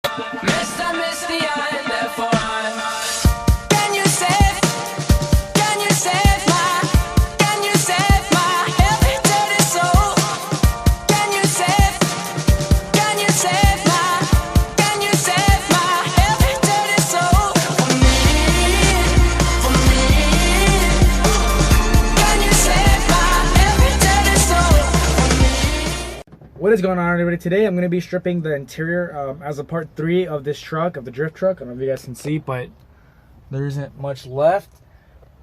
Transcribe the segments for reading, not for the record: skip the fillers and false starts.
Mr. Misty, I'm there for Can you save my heavy dirty soul? Can you save my heavy dirty soul? For me, can you save my heavy dirty soul? For me. What is going on, everybody? Today I'm going to be stripping the interior as a part 3 of this truck, of the drift truck. I don't know if you guys can see, but there isn't much left.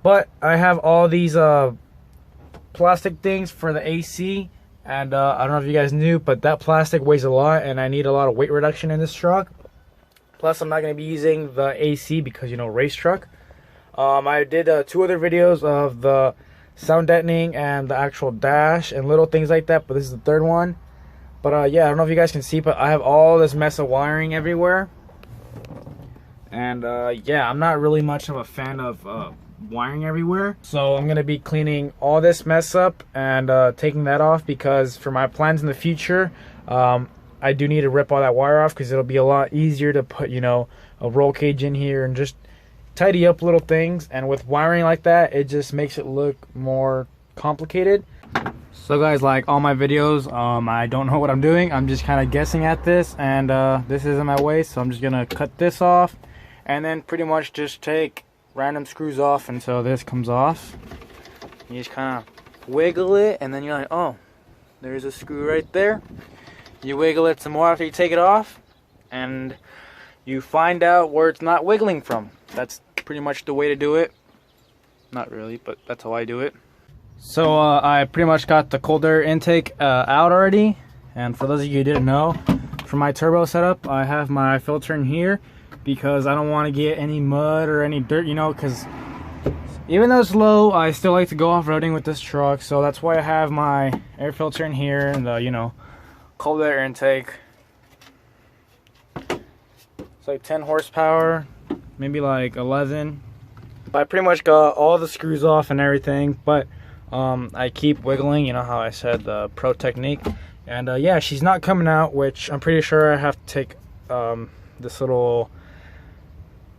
But I have all these plastic things for the AC, and I don't know if you guys knew, but that plastic weighs a lot, and I need a lot of weight reduction in this truck. Plus, I'm not going to be using the AC because, you know, race truck. I did 2 other videos of the sound deadening and the actual dash and little things like that, but this is the 3rd one. But yeah, I don't know if you guys can see, but I have all this mess of wiring everywhere. And yeah, I'm not really much of a fan of wiring everywhere. So I'm going to be cleaning all this mess up and taking that off, because for my plans in the future, I do need to rip all that wire off, because it'll be a lot easier to put, you know, a roll cage in here and just tidy up little things. And with wiring like that, it just makes it look more complicated. So guys, like all my videos, I don't know what I'm doing. I'm just kind of guessing at this, and this isn't my way, so I'm just gonna cut this off and then pretty much just take random screws off until this comes off. You just kind of wiggle it, and then you're like, oh, there's a screw right there. You wiggle it some more after you take it off, and you find out where it's not wiggling from. That's pretty much the way to do it. Not really, but that's how I do it. So I pretty much got the cold air intake out already, and for those of you who didn't know, for my turbo setup, I have my filter in here because I don't want to get any mud or any dirt, you know, because even though it's low, I still like to go off-roading with this truck. So that's why I have my air filter in here and the, you know, cold air intake. It's like 10 horsepower, maybe like 11. I pretty much got all the screws off and everything, but I keep wiggling, you know how I said, the pro technique. And yeah, she's not coming out, which I'm pretty sure I have to take this little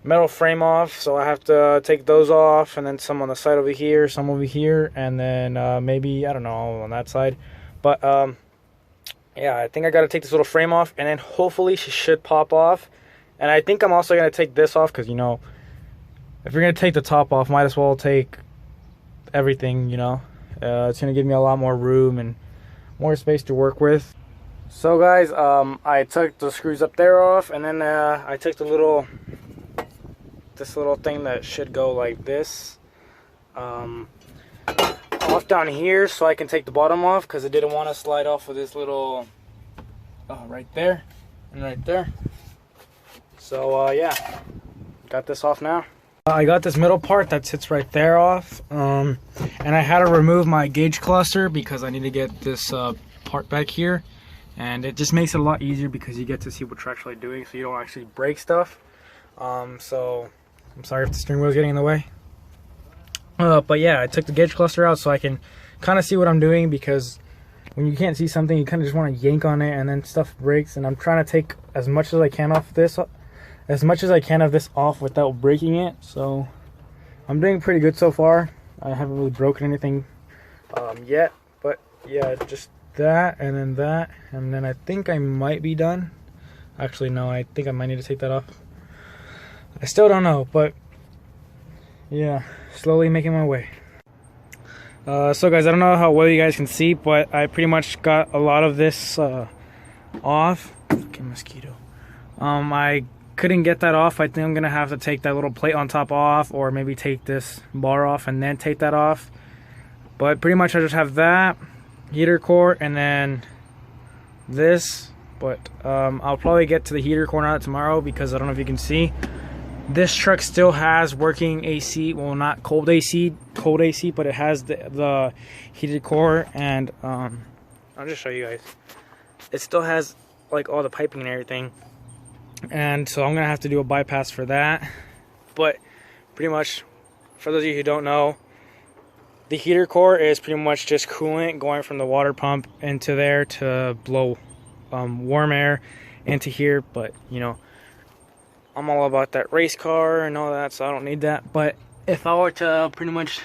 metal frame off. So I have to take those off, and then some on the side over here, some over here, and then maybe, I don't know, on that side. But yeah, I think I got to take this little frame off, and then hopefully she should pop off. And I think I'm also going to take this off, because, you know, if you're going to take the top off, might as well take everything, you know. It's going to give me a lot more room and more space to work with. So guys, I took the screws up there off, and then I took this little thing that should go like this off down here, so I can take the bottom off, because I didn't want to slide off with this little right there and right there. So yeah, got this off now. I got this middle part that sits right there off, and I had to remove my gauge cluster because I need to get this part back here, and it just makes it a lot easier because you get to see what you're actually doing, so you don't actually break stuff. So I'm sorry if the steering wheel is getting in the way, but yeah, I took the gauge cluster out so I can kind of see what I'm doing, because when you can't see something, you kind of just want to yank on it and then stuff breaks. And I'm trying to take as much as I can off this, of this off without breaking it. So I'm doing pretty good so far. I haven't really broken anything yet, but yeah, just that, and then I think I might be done. Actually, no, I think I might need to take that off. I still don't know, but yeah, slowly making my way. So guys, I don't know how well you guys can see, but I pretty much got a lot of this off. Fucking mosquito. I couldn't get that off. I think I'm gonna have to take that little plate on top off, or maybe take this bar off and then take that off. But pretty much I just have that heater core and then this. But I'll probably get to the heater core not tomorrow, because I don't know if you can see, this truck still has working AC. Well, not cold AC, but it has the heated core, and I'll just show you guys. It still has like all the piping and everything. And so I'm gonna have to do a bypass for that. But pretty much, for those of you who don't know, the heater core is pretty much just coolant going from the water pump into there to blow warm air into here. But you know, I'm all about that race car and all that, so I don't need that. But if I were to pretty much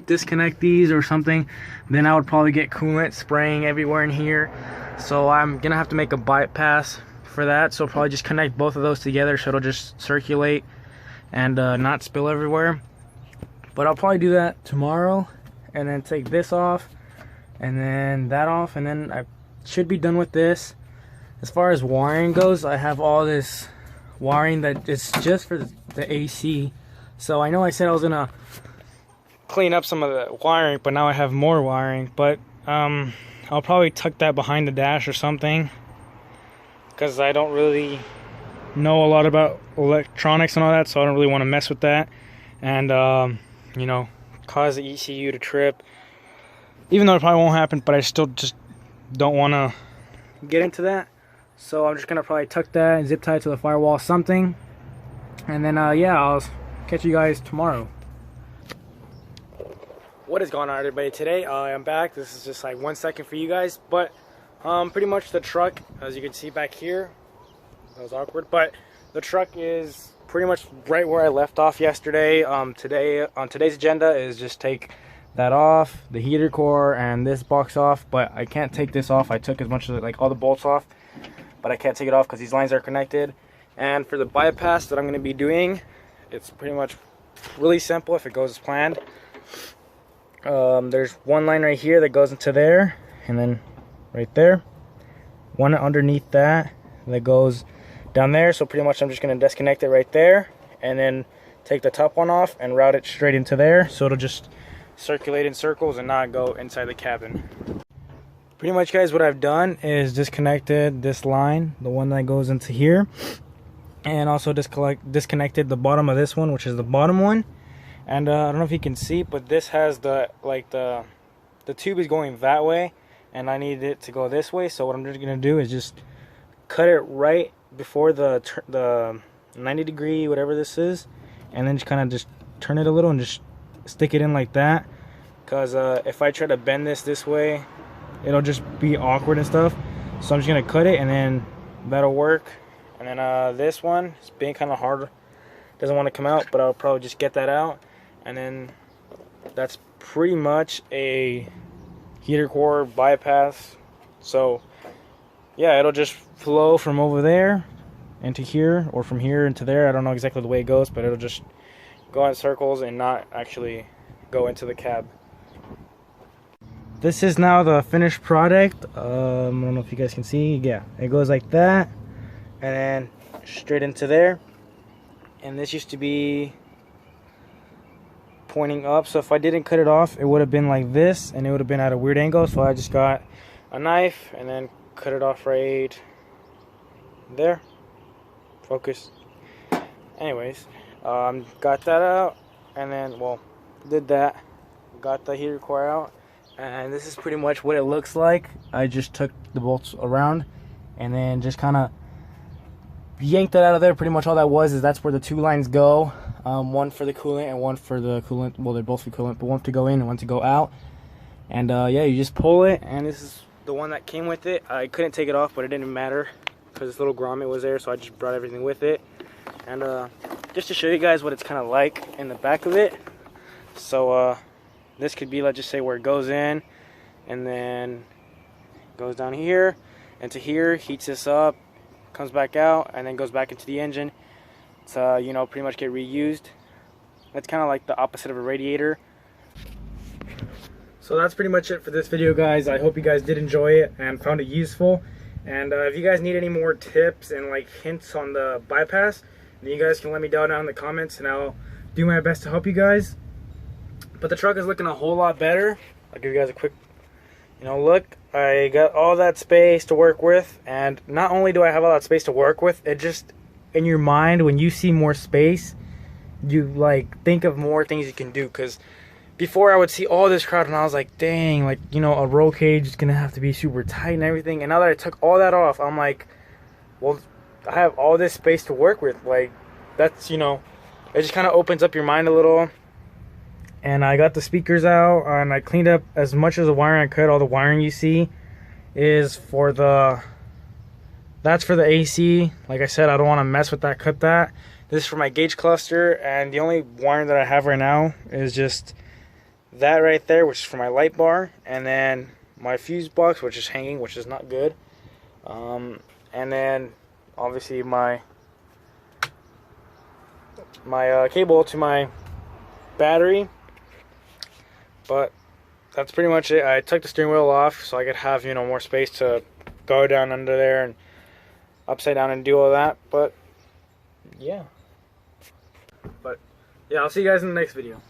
disconnect these or something, then I would probably get coolant spraying everywhere in here. So I'm gonna have to make a bypass for that, so I'll probably just connect both of those together so it'll just circulate and not spill everywhere. But I'll probably do that tomorrow, and then take this off and then that off, and then I should be done with this. As far as wiring goes, I have all this wiring that is just for the AC. So I know I said I was gonna clean up some of the wiring, but now I have more wiring. But I'll probably tuck that behind the dash or something, because I don't really know a lot about electronics and all that, so I don't really want to mess with that and you know, cause the ECU to trip, even though it probably won't happen. But I still just don't want to get into that, so I'm just gonna probably tuck that and zip tie it to the firewall something, and then yeah, I'll catch you guys tomorrow. What is going on, everybody? Today I'm back. This is just like 1 second for you guys, but pretty much the truck, as you can see back here, that was awkward, but the truck is pretty much right where I left off yesterday. Today's agenda is just take that off, the heater core and this box off, but I can't take this off. I took as much of it, like all the bolts off, but I can't take it off because these lines are connected. And for the bypass that I'm going to be doing, it's pretty much really simple if it goes as planned. There's one line right here that goes into there, and then right there, one underneath that goes down there. So pretty much I'm just going to disconnect it right there, and then take the top one off and route it straight into there, so it'll just circulate in circles and not go inside the cabin. Pretty much, guys, what I've done is disconnected this line, the one that goes into here, and also disconnected the bottom of this one, which is the bottom one. And I don't know if you can see, but this has the tube is going that way, and I need it to go this way. So what I'm just gonna do is just cut it right before the 90 degree, whatever this is, and then just kind of just turn it a little and just stick it in like that. Cause if I try to bend this way, it'll just be awkward and stuff. So I'm just gonna cut it, and then that'll work. And then this one is being kind of hard, doesn't want to come out, but I'll probably just get that out. And then that's pretty much a heater core bypass. So yeah, it'll just flow from over there into here, or from here into there. I don't know exactly the way it goes, but it'll just go in circles and not actually go into the cab. This is now the finished product. I don't know if you guys can see. Yeah, it goes like that, and then straight into there. And this used to be pointing up, so if I didn't cut it off, it would have been like this, and it would have been at a weird angle. So I just got a knife and then cut it off right there. Focus. Anyways, got that out, and then, well, did that, got the heater core out, and this is pretty much what it looks like. I just took the bolts around and then just kind of yanked that out of there. Pretty much all that was is that's where the two lines go, one for the coolant and one for the coolant. Well, they're both for coolant, but one to go in and one to go out. And yeah, you just pull it, and this is the one that came with it. I couldn't take it off, but it didn't matter because this little grommet was there, so I just brought everything with it. And just to show you guys what it's kind of like in the back of it. So this could be, let's just say, where it goes in, and then goes down here into here, heats this up, comes back out, and then goes back into the engine to, you know, pretty much get reused. That's kind of like the opposite of a radiator. So that's pretty much it for this video, guys. I hope you guys did enjoy it and found it useful. And if you guys need any more tips and like hints on the bypass, then you guys can let me down in the comments, and I'll do my best to help you guys. But the truck is looking a whole lot better. I'll give you guys a quick, you know, look. I got all that space to work with, and not only do I have all that space to work with, it just, in your mind, when you see more space, you like think of more things you can do. Because before I would see all this crowd and I was like, dang, like, you know, a roll cage is gonna have to be super tight and everything. And now that I took all that off, I'm like, well, I have all this space to work with. Like, that's, you know, it just kind of opens up your mind a little. And I got the speakers out, and I cleaned up as much of the wiring I could. All the wiring you see is for the That's for the AC. Like I said, I don't want to mess with that, cut that. This is for my gauge cluster, and the only wiring that I have right now is just that right there, which is for my light bar, and then my fuse box, which is hanging, which is not good. And then obviously my cable to my battery. But that's pretty much it. I took the steering wheel off so I could have, you know, more space to go down under there and upside down and do all that. But yeah, I'll see you guys in the next video.